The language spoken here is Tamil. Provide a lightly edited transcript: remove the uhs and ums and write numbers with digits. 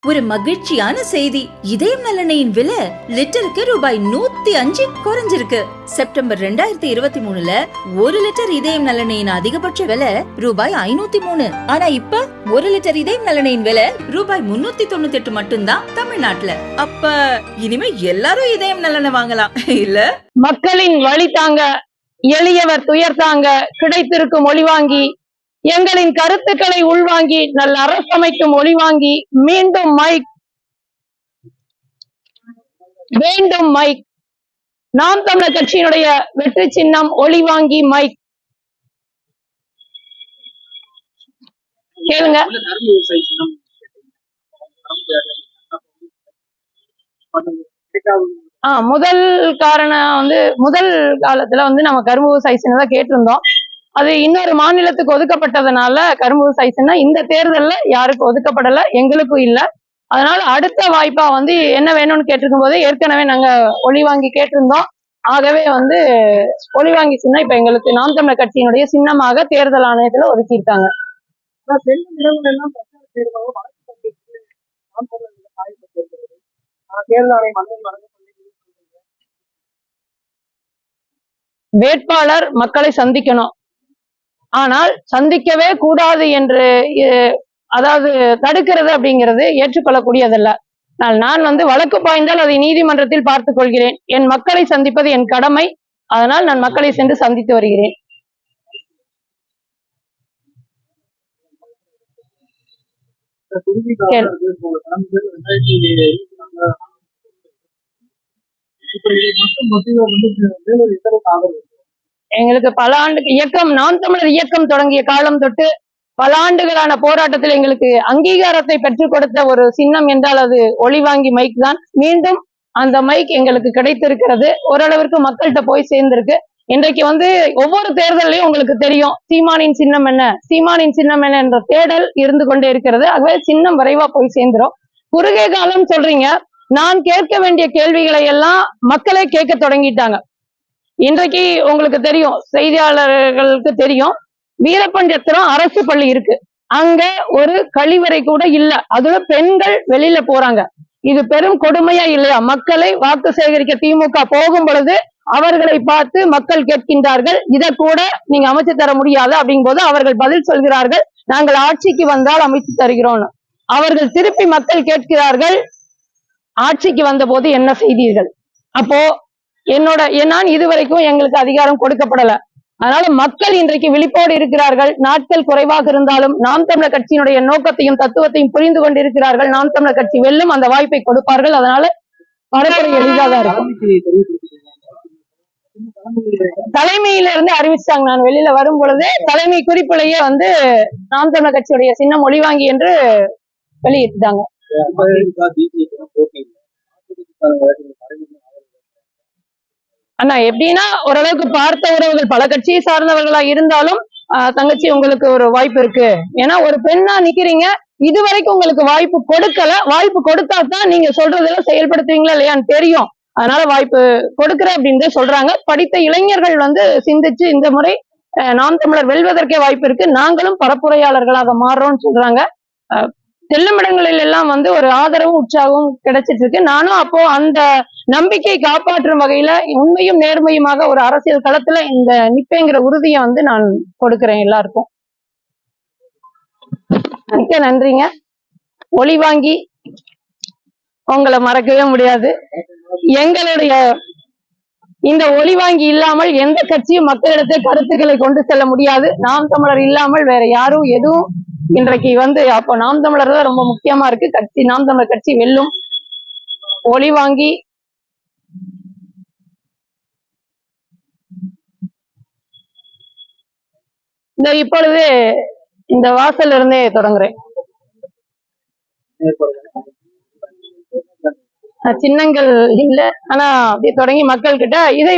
ஒரு மகிழ்ச்சியான செய்தி. இதயம் நல்லெண்ணெயின் விலை லிட்டருக்கு ரூபாய் 105 குறைஞ்சிருக்கு. செப்டம்பர் 2023ல 1 லிட்டர் இதயம் நல்லெண்ணெயின் அதிகபட்ச விலை ரூபாய் 503. ஆனா இப்ப 1 லிட்டர் இதயம் நல்லெண்ணெயின் விலை ரூபாய் 398 மட்டும்தான் தமிழ்நாட்டுல. அப்ப இனிமே எல்லாரும் இதயம் நல்லெண்ணெய் வாங்கலாம் இல்ல? மக்களின் வழி தாங்க, எளியவர் துயர் தாங்க கிடைத்திருக்கும் ஒளிவாங்கி, எங்களின் கருத்துக்களை உள்வாங்கி நல்ல அரசமைக்கும் ஒளிவாங்கி, மீண்டும் மைக் வேண்டும் மைக். நாம் தமிழர் கட்சியினுடைய வெற்றி சின்னம் ஒளிவாங்கி மைக். கேளுங்க. முதல் காரணம் முதல் காலத்துல நம்ம கரும்பு விவசாய சின்னம் தான் கேட்டிருந்தோம். அது இன்னொரு மாநிலத்துக்கு ஒதுக்கப்பட்டதுனால கரும்பு விவசாய சின்னம் இந்த தேர்தல்ல யாருக்கும் ஒதுக்கப்படல, எங்களுக்கும் இல்ல. அதனால அடுத்த வாய்ப்பா என்ன வேணும்னு கேட்டிருக்கும் போது ஏற்கனவே நாங்க ஒளிவாங்கி கேட்டிருந்தோம். ஆகவே ஒளிவாங்கி சின்னம் இப்ப எங்களுக்கு நாம் தமிழர் கட்சியினுடைய சின்னமாக தேர்தல் ஆணையத்துல ஒதுக்கியிருக்காங்க. வேட்பாளர் மக்களை சந்திக்கணும், ஆனால் சந்திக்கவே கூடாது என்று அதாவது தடுக்கிறது அப்படிங்கிறது ஏற்றுக்கொள்ளக்கூடியதல்ல. நான் வழக்கு பாய்ந்தால் அதை நீதிமன்றத்தில் பார்த்துக் கொள்கிறேன். என் மக்களை சந்திப்பது என் கடமை. அதனால் நான் மக்களை சென்று சந்தித்து வருகிறேன். எங்களுக்கு பல ஆண்டு இயக்கம், நாம் தமிழர் இயக்கம் தொடங்கிய காலம் தொட்டு பல ஆண்டுகளான போராட்டத்தில் எங்களுக்கு அங்கீகாரத்தை பெற்றுக் கொடுத்த ஒரு சின்னம் என்றால் அது ஒளிவாங்கி மைக் தான். மீண்டும் அந்த மைக் எங்களுக்கு கிடைத்திருக்கிறது. ஓரளவிற்கு மக்கள்கிட்ட போய் சேர்ந்திருக்கு. இன்றைக்கு ஒவ்வொரு தேர்தலையும் உங்களுக்கு தெரியும், சீமானின் சின்னம் என்ன, சீமானின் சின்னம் என்ன என்ற தேடல் இருந்து கொண்டே இருக்கிறது. ஆகவே சின்னம் விரைவா போய் சேர்ந்துரும். குறுகிய காலம் சொல்றீங்க, நான் கேட்க வேண்டிய கேள்விகளை எல்லாம் மக்களே கேட்க தொடங்கிட்டாங்க. இன்றைக்கு உங்களுக்கு தெரியும், செய்தியாளர்களுக்கு தெரியும், வீரப்பஞ்சத்திரம் அரசு பள்ளி இருக்கு, அங்க ஒரு கழிவறை கூட இல்ல. அதுல பெண்கள் வெளியில போறாங்க. இது பெரும் கொடுமையா இல்லையா? மக்களை வாக்கு சேகரிக்க திமுக போகும் பொழுது அவர்களை பார்த்து மக்கள் கேட்கின்றார்கள், இதை கூட நீங்க அமைச்சு தர முடியாது அப்படிங்கும் போது அவர்கள் பதில் சொல்கிறார்கள், நாங்கள் ஆட்சிக்கு வந்தால் அமைச்சு தருகிறோம். அவர்கள் திருப்பி மக்கள் கேட்கிறார்கள், ஆட்சிக்கு வந்த போது என்ன செய்தீர்கள்? அப்போ நான் இதுவரைக்கும் எங்களுக்கு அதிகாரம் கொடுக்கப்படல. அதனால மக்கள் இன்றைக்கு விழிப்போடு இருக்கிறார்கள். நாட்கள் குறைவாக இருந்தாலும் நாம் தமிழர் கட்சியினுடைய நோக்கத்தையும் தத்துவத்தையும் புரிந்து கொண்டிருக்கிறார்கள். நாம் தமிழர் கட்சி வெல்லும், அந்த வாய்ப்பை கொடுப்பார்கள். அதனால பரப்புரை எளிதாக இருக்கும். தலைமையில இருந்து அறிவிச்சாங்க. நான் வெளியில வரும் பொழுதே தலைமை குறிப்பிலேயே நாம் தமிழர் கட்சியுடைய சின்னம் ஒளிவாங்கி என்று வெளியிட்டாங்க. ஆனா எப்படின்னா, ஓரளவுக்கு பார்த்த உறவுகள் பல கட்சியை சார்ந்தவர்களா இருந்தாலும் தங்கச்சி உங்களுக்கு ஒரு வாய்ப்பு இருக்கு. ஏன்னா ஒரு பெண்ணா நிக்கிறீங்க, இதுவரைக்கும் உங்களுக்கு வாய்ப்பு கொடுக்கல. வாய்ப்பு கொடுத்தா தான் நீங்க சொல்றதெல்லாம் செயல்படுத்துவீங்களா இல்லையான்னு தெரியும். அதனால வாய்ப்பு கொடுக்குற அப்படின்னு சொல்றாங்க. படித்த இளைஞர்கள் சிந்திச்சு இந்த முறை நாம் தமிழர் வெல்வதற்கே வாய்ப்பு இருக்கு, நாங்களும் பரப்புரையாளர்களாக மாறுறோம்னு சொல்றாங்க. செல்லும் இடங்களில் எல்லாம் ஒரு ஆதரவும் உற்சாகமும் கிடைச்சிட்டு இருக்கு. நானும் அப்போ அந்த நம்பிக்கை காப்பாற்றும் வகையில உண்மையும் நேர்மையுமாக ஒரு அரசியல் களத்துல இந்த நிப்பேங்கிற உறுதியை நான் கொடுக்கிறேன் எல்லாருக்கும். மிக்க நன்றிங்க. ஒளிவாங்கி உங்களை மறக்கவே முடியாது. எங்களுடைய இந்த ஒளிவாங்கி இல்லாமல் எந்த கட்சியும் மக்களிடத்தை கருத்துக்களை கொண்டு செல்ல முடியாது. நாம் தமிழர் இல்லாமல் வேற யாரும் எதுவும் இன்றைக்கு அப்போ நாம் தமிழர் தான் ரொம்ப முக்கியமா இருக்கு. கட்சி நாம் தமிழர் கட்சி வெல்லும். ஒளிவாங்கி இப்பொழுது இந்த வாசல் இருந்தே தொடங்குறேன். சின்னங்கள் இல்ல, ஆனா அப்படியே தொடங்கி மக்கள் கிட்ட இதை